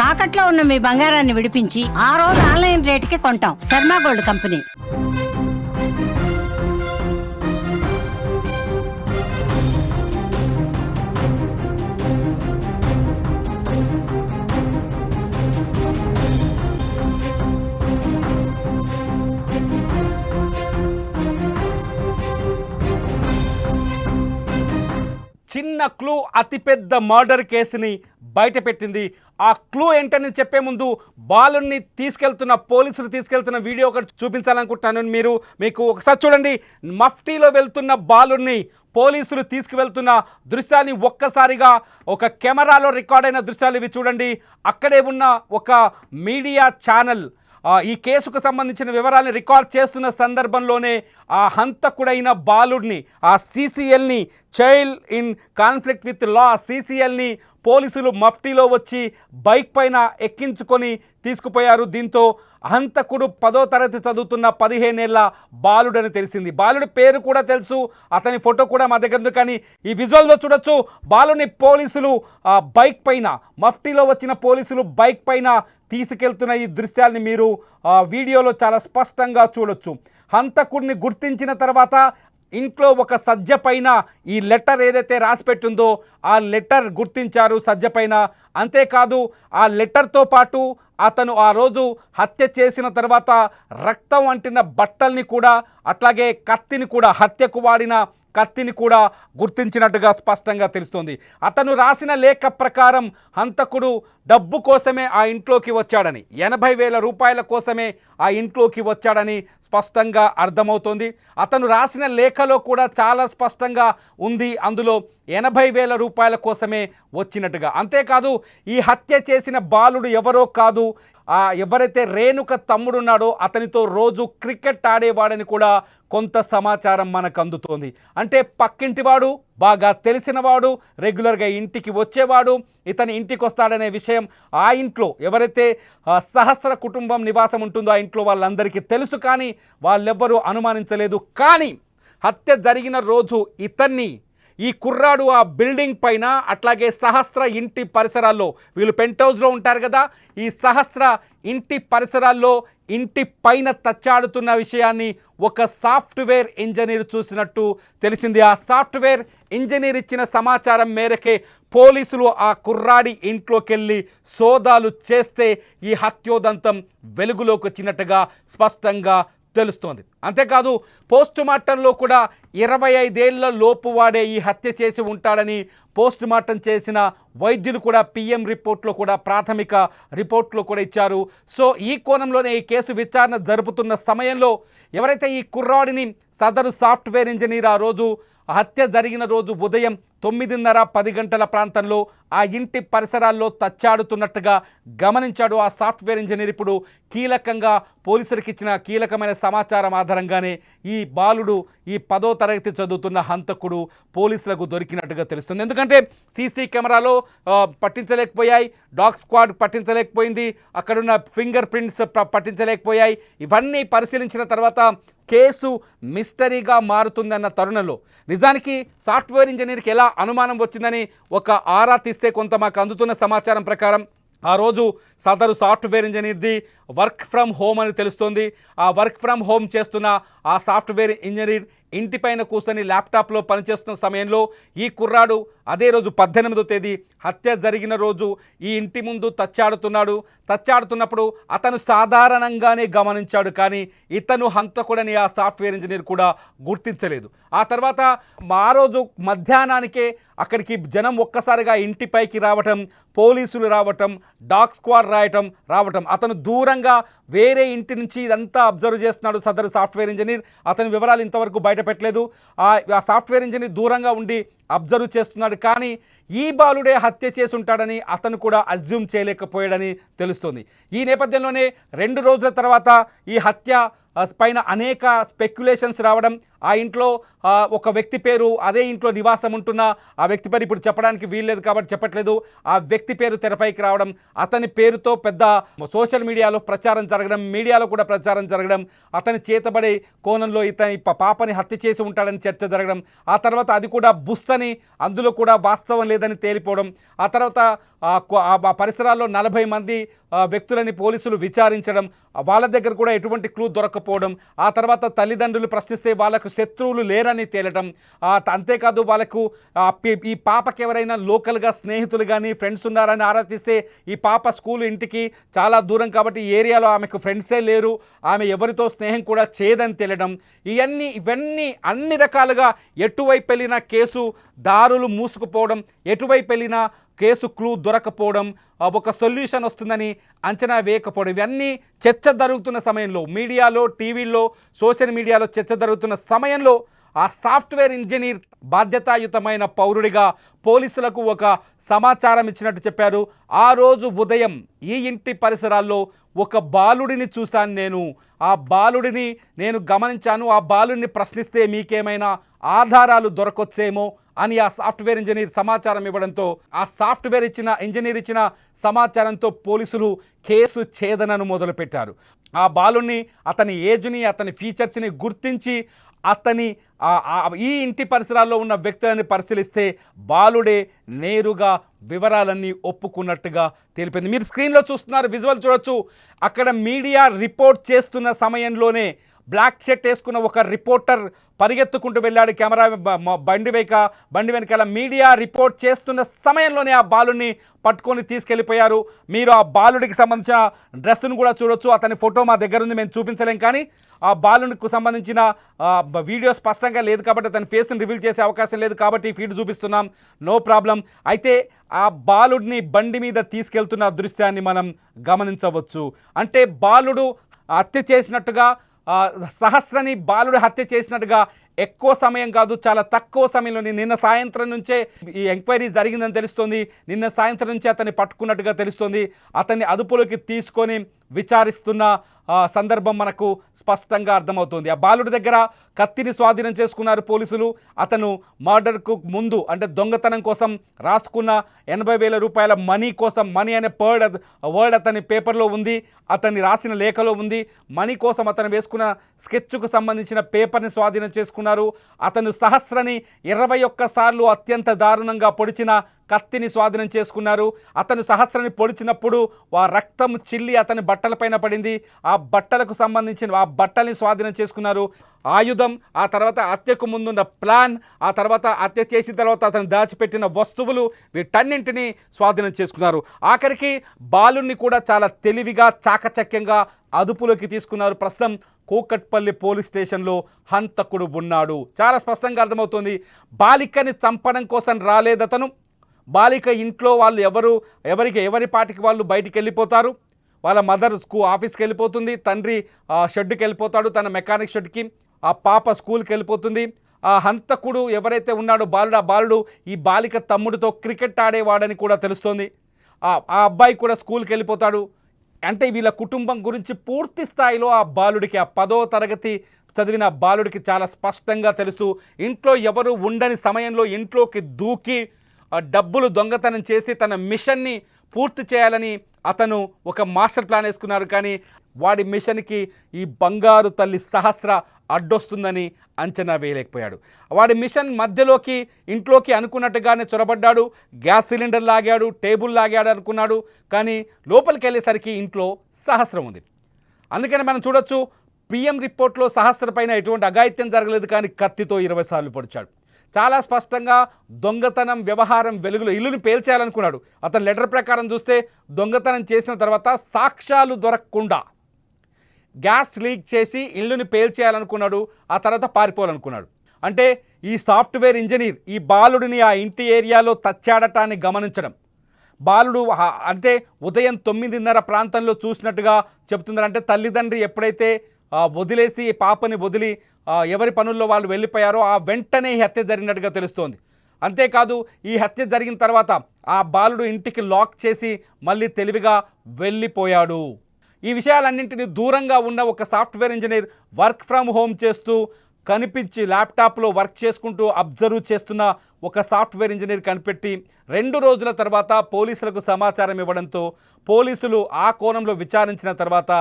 తాకట్లో ఉన్న మీ బంగారాన్ని విడిపించి ఆ రోజు ఆన్లైన్ రేటుకి కొంటాం. Sharma gold company. చిన్న క్లూ అతిపెద్ద మర్డర్ కేసుని బయటపెట్టింది. ఆ క్లూ ఏంటని చెప్పే ముందు బాలుని పోలీసులు తీసుకెళ్తున్న వీడియో ఒకటి చూపించాలనుకుంటున్నాను. మీకు ఒకసారి చూడండి. మఫ్టీలో వెళ్తున్న బాలుని పోలీసులు తీసుకువెళ్తున్న దృశ్యాన్ని ఒక్కసారిగా ఒక కెమెరాలో రికార్డ్ అయిన దృశ్యాలు ఇవి చూడండి. అక్కడే ఉన్న ఒక మీడియా ఛానల్ ఈ కేసుకు సంబంధించిన వివరాలను రికార్డ్ చేస్తున్న సందర్భంలోనే ఆ హంతకుడైన బాలుడిని, ఆ సీసీఎల్ని, child in conflict with law సీసీఎల్ని పోలీసులు మఫ్టీలో వచ్చి బైక్ పైన ఎక్కించుకొని తీసుకుపోయారు. దీంతో హంతకుడు 10వ తరగతి చదువుతున్న 15 ఏళ్ల బాలుడని తెలిసింది. బాలుడి పేరు కూడా తెలుసు, అతని ఫోటో కూడా మా దగ్గర ఉంది. కానీ ఈ విజువల్లో చూడొచ్చు, బాలుని పోలీసులు బైక్ పైన, మఫ్టీలో వచ్చిన పోలీసులు బైక్ పైన తీసుకెళ్తున్న ఈ దృశ్యాల్ని మీరు వీడియోలో చాలా స్పష్టంగా చూడొచ్చు. హంతకుడిని గుర్తించిన తర్వాత ఇంట్లో ఒక సజ్జ పైన ఈ లెటర్ ఏదైతే రాసిపెట్టిందో ఆ లెటర్ గుర్తించారు సజ్జ పైన. అంతేకాదు ఆ లెటర్తో పాటు అతను ఆ రోజు హత్య చేసిన తర్వాత రక్తం అంటిన బట్టల్ని కూడా, అట్లాగే కత్తిని కూడా, హత్యకు వాడిన కత్తిని కూడా గుర్తించినట్టుగా స్పష్టంగా తెలుస్తోంది. అతను రాసిన లేఖ ప్రకారం హంతకుడు డబ్బు కోసమే ఆ ఇంట్లోకి వచ్చాడని, 80,000 రూపాయల కోసమే ఆ ఇంట్లోకి వచ్చాడని స్పష్టంగా అర్థమవుతోంది. అతను రాసిన లేఖలో కూడా చాలా స్పష్టంగా ఉంది, అందులో 80,000 రూపాయల కోసమే వచ్చినట్టుగా. అంతేకాదు ఈ హత్య చేసిన బాలుడు ఎవరో కాదు, ఎవరైతే రేణుక తమ్ముడున్నాడో అతనితో రోజు క్రికెట్ ఆడేవాడని కూడా కొంత సమాచారం మనకు అందుతోంది. అంటే పక్కింటివాడు, బాగా తెలిసినవాడు, రెగ్యులర్గా ఇంటికి వచ్చేవాడు, ఇతని ఇంటికి వస్తాడనే విషయం ఆ ఇంట్లో ఎవరైతే సహస్ర కుటుంబం నివాసం ఉంటుందో ఆ ఇంట్లో వాళ్ళందరికీ తెలుసు. కానీ వాళ్ళెవ్వరూ అనుమానించలేదు. కానీ హత్య జరిగిన రోజు ఈ కుర్రాడు ఆ బిల్డింగ్ పైన, అట్లాగే సహస్ర ఇంటి పరిసరాల్లో, వీళ్ళు పెంట్ హౌస్లో ఉంటారు కదా, ఈ సహస్ర ఇంటి పరిసరాల్లో ఇంటి పైన తచ్చాడుతున్న విషయాన్ని ఒక సాఫ్ట్వేర్ ఇంజనీర్ చూసినట్టు తెలిసింది. ఆ సాఫ్ట్వేర్ ఇంజనీర్ ఇచ్చిన సమాచారం మేరకే పోలీసులు ఆ కుర్రాడి ఇంట్లోకి వెళ్ళి సోదాలు చేస్తే ఈ హత్యోదంతం వెలుగులోకి వచ్చినట్టుగా స్పష్టంగా తెలుస్తోంది. అంతేకాదు పోస్ట్ మార్టంలో కూడా 25 ఏళ్ల లోపు వాడే ఈ హత్య చేసి ఉంటాడని పోస్ట్ మార్టం చేసిన వైద్యులు కూడా పిఎం రిపోర్ట్లో కూడా, ప్రాథమిక రిపోర్ట్లో కూడా ఇచ్చారు. సో ఈ కోణంలోనే ఈ కేసు విచారణ జరుపుతున్న సమయంలో ఎవరైతే ఈ కుర్రాడిని సదరు సాఫ్ట్వేర్ ఇంజనీర్ ఆ రోజు హత్య జరిగిన రోజు ఉదయం 9:30-10 గంటల ప్రాంతంలో ఆ ఇంటి పరిసరాల్లో తచ్చాడుతున్నట్టుగా గమనించాడు ఆ సాఫ్ట్వేర్ ఇంజనీర్. ఇప్పుడు కీలకంగా పోలీసులకు ఇచ్చిన కీలకమైన సమాచారం ఆధారంగానే ఈ బాలుడు, ఈ 10వ తరగతి చదువుతున్న హంతకుడు పోలీసులకు దొరికినట్టుగా తెలుస్తుంది. ఎందుకంటే సీసీ కెమెరాలో పట్టించలేకపోయాయి, డాగ్ స్క్వాడ్ పట్టించలేకపోయింది, అక్కడున్న ఫింగర్ ప్రింట్స్ పట్టించలేకపోయాయి. ఇవన్నీ పరిశీలించిన తర్వాత కేసు మిస్టరీగా మారుతుందన్న తరుణంలో నిజానికి సాఫ్ట్వేర్ ఇంజనీర్కి ఎలా అనుమానం వచ్చిందని ఒక ఆరా తీస్తే కొంత మాకు అందుతున్న సమాచారం ప్రకారం ఆ రోజు సదరు సాఫ్ట్వేర్ ఇంజనీర్ది వర్క్ ఫ్రమ్ హోమ్ అని తెలుస్తోంది. ఆ వర్క్ ఫ్రమ్ హోమ్ చేస్తున్న ఆ సాఫ్ట్వేర్ ఇంజనీర్ ఇంటిపైన కూర్చొని ల్యాప్టాప్లో పనిచేస్తున్న సమయంలో ఈ కుర్రాడు అదే రోజు 18వ తేదీ హత్య జరిగిన రోజు ఈ ఇంటి ముందు తచ్చాడుతున్నప్పుడు అతను సాధారణంగానే గమనించాడు. కానీ ఇతను హంతకుడని ఆ సాఫ్ట్వేర్ ఇంజనీర్ కూడా గుర్తించలేదు. ఆ తర్వాత ఆ రోజు మధ్యాహ్నానికే అక్కడికి జనం ఒక్కసారిగా ఇంటిపైకి రావటం, పోలీసులు రావటం, డాగ్ స్క్వాడ్ రావటం, అతను దూరంగా వేరే ఇంటి నుంచి ఇదంతా అబ్జర్వ్ చేస్తున్నాడు సదరు సాఫ్ట్వేర్ ఇంజనీర్. అతని వివరాలు ఇంతవరకు బయటపెట్టలేదు. ఆ సాఫ్ట్వేర్ ఇంజనీర్ దూరంగా ఉండి అబ్జర్వ్ చేస్తున్నాడు. కానీ ఈ బాలుడే హత్య చేసి ఉంటాడని అతను కూడా అజ్యూమ్ చేయలేకపోయాడని తెలుస్తుంది. ఈ నేపథ్యంలోనే 2 రోజుల తర్వాత ఈ హత్య పైన అనేక స్పెక్యులేషన్స్ రావడం, ఆ ఇంట్లో ఒక వ్యక్తి పేరు, అదే ఇంట్లో నివాసం ఉంటున్న ఆ వ్యక్తి పేరు ఇప్పుడు చెప్పడానికి వీల్లేదు కాబట్టి చెప్పట్లేదు, ఆ వ్యక్తి పేరు తెరపైకి రావడం, అతని పేరుతో పెద్ద సోషల్ మీడియాలో ప్రచారం జరగడం, మీడియాలో కూడా ప్రచారం జరగడం, అతని చేతబడే కోణంలో ఇతని పాపని హత్య చేసి ఉంటాడని చర్చ జరగడం, ఆ తర్వాత అది కూడా బుస్ అని, అందులో కూడా వాస్తవం లేదని తేలిపోవడం, ఆ తర్వాత ఆ పరిసరాల్లో 40 మంది వ్యక్తులని పోలీసులు విచారించడం, వాళ్ళ దగ్గర కూడా ఎటువంటి క్లూ దొరకపోవడం, ఆ తర్వాత తల్లిదండ్రులు ప్రశ్నిస్తే వాళ్ళకు శత్రువులు లేరని తేలటం, అంతేకాదు వాళ్ళకు ఈ పాపకి ఎవరైనా లోకల్గా స్నేహితులు కానీ ఫ్రెండ్స్ ఉన్నారని ఆరాధిస్తే ఈ పాప స్కూల్ ఇంటికి చాలా దూరం కాబట్టి ఈ ఏరియాలో ఆమెకు ఫ్రెండ్సే లేరు, ఆమె ఎవరితో స్నేహం కూడా చేయదని తేలడం, ఇవన్నీ అన్ని రకాలుగా ఎటువైపు వెళ్ళినా కేసు దారులు మూసుకుపోవడం, ఎటువైపు వెళ్ళినా కేసు క్లూ దొరకపోవడం, ఒక సొల్యూషన్ వస్తుందని అంచనా వేయకపోవడం, ఇవన్నీ చర్చ జరుగుతున్న సమయంలో మీడియాలో, టీవీల్లో, సోషల్ మీడియాలో చర్చ జరుగుతున్న సమయంలో ఆ సాఫ్ట్వేర్ ఇంజనీర్ బాధ్యతాయుతమైన పౌరుడిగా పోలీసులకు ఒక సమాచారం ఇచ్చినట్టు చెప్పారు. ఆ రోజు ఉదయం ఈ ఇంటి పరిసరాల్లో ఒక బాలుడిని చూశాను, ఆ బాలుడిని నేను గమనించాను, ఆ బాలుడిని ప్రశ్నిస్తే మీకేమైనా ఆధారాలు దొరకొచ్చేమో అని ఆ సాఫ్ట్వేర్ ఇంజనీర్ సమాచారం ఇవ్వడంతో, ఆ సాఫ్ట్వేర్ ఇంజనీర్ ఇచ్చిన సమాచారంతో పోలీసులు కేసు ఛేదనను మొదలుపెట్టారు. ఆ బాలుడిని, అతని ఏజ్ని, అతని ఫీచర్స్ని గుర్తించి ఈ ఇంటి పరిసరాల్లో ఉన్న వ్యక్తులని పరిశీలిస్తే బాలుడే నేరుగా వివరాలన్నీ ఒప్పుకున్నట్టుగా తెలిపింది. మీరు స్క్రీన్లో చూస్తున్నారు, విజువల్ చూడొచ్చు. అక్కడ మీడియా రిపోర్ట్ చేస్తున్న సమయంలోనే బ్లాక్ షర్ట్ వేసుకున్న ఒక రిపోర్టర్ పరిగెత్తుకుంటూ వెళ్ళాడు. కెమెరా బండి వెనకాల మీడియా రిపోర్ట్ చేస్తున్న సమయంలోనే ఆ బాలుని పట్టుకొని తీసుకెళ్ళిపోయారు. మీరు ఆ బాలుడికి సంబంధించిన డ్రెస్సును కూడా చూడొచ్చు. అతని ఫోటో మా దగ్గర ఉంది, మేము చూపించలేం, కానీ ఆ బాలునికి సంబంధించిన వీడియో స్పష్టంగా లేదు కాబట్టి అతని ఫేస్ని రివీల్ చేసే అవకాశం లేదు కాబట్టి ఫీడ్ చూపిస్తున్నాం, నో ప్రాబ్లం. అయితే ఆ బాలుడిని బండి మీద తీసుకెళ్తున్న దృశ్యాన్ని మనం గమనించవచ్చు. అంటే బాలుడు హత్య చేసినట్టుగా, సహస్రని బాలుడు హత్య చేసినట్టుగా ఎక్కువ సమయం కాదు, చాలా తక్కువ సమయంలోని నిన్న సాయంత్రం నుంచే ఈ ఎంక్వైరీ జరిగిందని తెలుస్తోంది. నిన్న సాయంత్రం నుంచే అతన్ని పట్టుకున్నట్టుగా తెలుస్తోంది. అతన్ని అదుపులోకి తీసుకొని విచారిస్తున్న సందర్భం మనకు స్పష్టంగా అర్థమవుతుంది. ఆ బాలుడి దగ్గర కత్తిని స్వాధీనం చేసుకున్నారు పోలీసులు. అతను మర్డర్కు ముందు, అంటే దొంగతనం కోసం రాసుకున్న 80,000 రూపాయల మనీ కోసం, మనీ అనే వర్డ్ అతని పేపర్లో ఉంది, అతన్ని రాసిన లేఖలో ఉంది. మనీ కోసం అతను వేసుకున్న స్కెచ్కు సంబంధించిన పేపర్ని స్వాధీనం చేసుకున్నారు. అతను సహస్రని 21 సార్లు అత్యంత దారుణంగా పొడిచిన కత్తిని స్వాధీనం చేసుకున్నారు. అతను సహస్రని పొడిచినప్పుడు ఆ రక్తం చిల్లి అతని బట్టలపైన పడింది. ఆ బట్టలకు సంబంధించిన ఆ బట్టల్ని స్వాధీనం చేసుకున్నారు. ఆయుధం, ఆ తర్వాత హత్యకు ముందున్న ప్లాన్, ఆ తర్వాత హత్య చేసిన తర్వాత అతను దాచిపెట్టిన వస్తువులు, వీటన్నింటినీ స్వాధీనం చేసుకున్నారు. ఆఖరికి బాలుని కూడా చాలా తెలివిగా, చాకచక్యంగా అదుపులోకి తీసుకున్నారు. ప్రస్తుతం కూకట్పల్లి పోలీస్ స్టేషన్లో హంతకుడు ఉన్నాడు. చాలా స్పష్టంగా అర్థమవుతుంది. బాలికని చంపడం కోసం రాలేదతను. బాలిక ఇంట్లో వాళ్ళు ఎవరి పాటికి వాళ్ళు బయటికి వెళ్ళిపోతారు. వాళ్ళ మదర్ ఆఫీస్కి వెళ్ళిపోతుంది, తండ్రి షెడ్కి వెళ్ళిపోతాడు, తన మెకానిక్ షెడ్కి, ఆ పాప స్కూల్కి వెళ్ళిపోతుంది. ఆ హంతకుడు ఎవరైతే ఉన్నాడో ఆ బాలుడు ఈ బాలిక తమ్ముడితో క్రికెట్ ఆడేవాడని కూడా తెలుస్తోంది. ఆ అబ్బాయి కూడా స్కూల్కి వెళ్ళిపోతాడు. అంటే వీళ్ళ కుటుంబం గురించి పూర్తి స్థాయిలో ఆ బాలుడికి, ఆ 10వ తరగతి చదివిన బాలుడికి చాలా స్పష్టంగా తెలుసు. ఇంట్లో ఎవరు ఉండని సమయంలో ఇంట్లోకి దూకి డబ్బులు దొంగతనం చేసి తన మిషన్ని పూర్తి చేయాలని అతను ఒక మాస్టర్ ప్లాన్ వేసుకున్నారు. కానీ వాడి మిషన్కి ఈ బంగారు తల్లి సహస్ర అడ్డొస్తుందని అంచనా వేయలేకపోయాడు. వాడి మిషన్ మధ్యలోకి ఇంట్లోకి అనుకున్నట్టుగానే చొరబడ్డాడు. గ్యాస్ సిలిండర్ లాగాడు, టేబుల్ లాగాడు అనుకున్నాడు. కానీ లోపలికి వెళ్ళేసరికి ఇంట్లో సహస్రం ఉంది. అందుకని మనం చూడొచ్చు, పిఎం రిపోర్ట్లో సహస్ర పైన ఎటువంటి అఘాయిత్యం జరగలేదు, కానీ కత్తితో 20 సార్లు పొడిచాడు. చాలా స్పష్టంగా దొంగతనం వ్యవహారం వెలుగులో ఇల్లుని పేల్చేయాలనుకున్నాడు. అతని లెటర్ ప్రకారం చూస్తే దొంగతనం చేసిన తర్వాత సాక్ష్యాలు దొరకకుండా గ్యాస్ లీక్ చేసి ఇల్లుని పేల్చేయాలనుకున్నాడు. ఆ తర్వాత పారిపోవాలనుకున్నాడు. అంటే ఈ సాఫ్ట్వేర్ ఇంజనీర్ ఈ బాలుడిని ఆ ఇంటి ఏరియాలో తచ్చాడటాన్ని గమనించడం, బాలుడు అంటే ఉదయం 9:30 ప్రాంతంలో చూసినట్టుగా చెప్తున్నారు. అంటే తల్లిదండ్రి ఎప్పుడైతే వదిలేసి పాపని వదిలి ఎవరి పనుల్లో వాళ్ళు వెళ్ళిపోయారో ఆ వెంటనే ఈ హత్య జరిగినట్టుగా తెలుస్తోంది. అంతేకాదు ఈ హత్య జరిగిన తర్వాత ఆ బాలుడు ఇంటికి లాక్ చేసి మళ్ళీ తెలివిగా వెళ్ళిపోయాడు. ఈ విషయాలన్నింటినీ దూరంగా ఉన్న ఒక software engineer work from home చేస్తూ కనిపించి ల్యాప్టాప్లో వర్క్ చేసుకుంటూ అబ్జర్వ్ చేస్తున్న ఒక సాఫ్ట్వేర్ ఇంజనీర్ కనిపెట్టి 2 రోజుల తర్వాత పోలీసులకు సమాచారం ఇవ్వడంతో పోలీసులు ఆ కోణంలో విచారించిన తర్వాత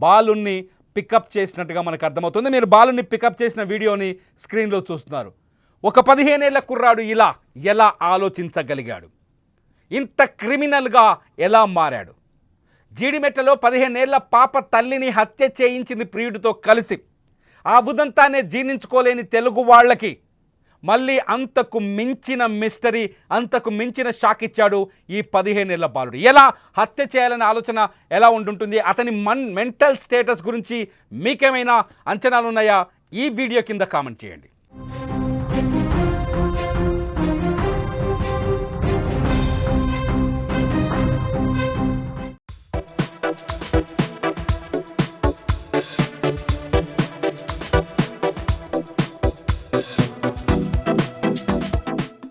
బాలుని పికప్ చేసినట్టుగా మనకు అర్థమవుతుంది. మీరు బాలుని పికప్ చేసిన వీడియోని స్క్రీన్లో చూస్తున్నారు. ఒక 15 ఏళ్ల కుర్రాడు ఇలా ఎలా ఆలోచించగలిగాడు, ఇంత క్రిమినల్గా ఎలా మారాడు? జీడిమెట్లలో 15 ఏళ్ల పాప తల్లిని హత్య చేయించింది ప్రియుడితో కలిసి. ఆ ఉదంతాన్ని జీర్ణించుకోలేని తెలుగు వాళ్ళకి మళ్ళీ అంతకు మించిన మిస్టరీ, అంతకు మించిన షాక్ ఇచ్చాడు ఈ 15 ఏళ్ల బాలుడు. ఎలా హత్య చేయాలనే ఆలోచన ఎలా ఉంటుంటుంది? అతని మెంటల్ స్టేటస్ గురించి మీకేమైనా అంచనాలు ఉన్నాయా? ఈ వీడియో కింద కామెంట్ చేయండి.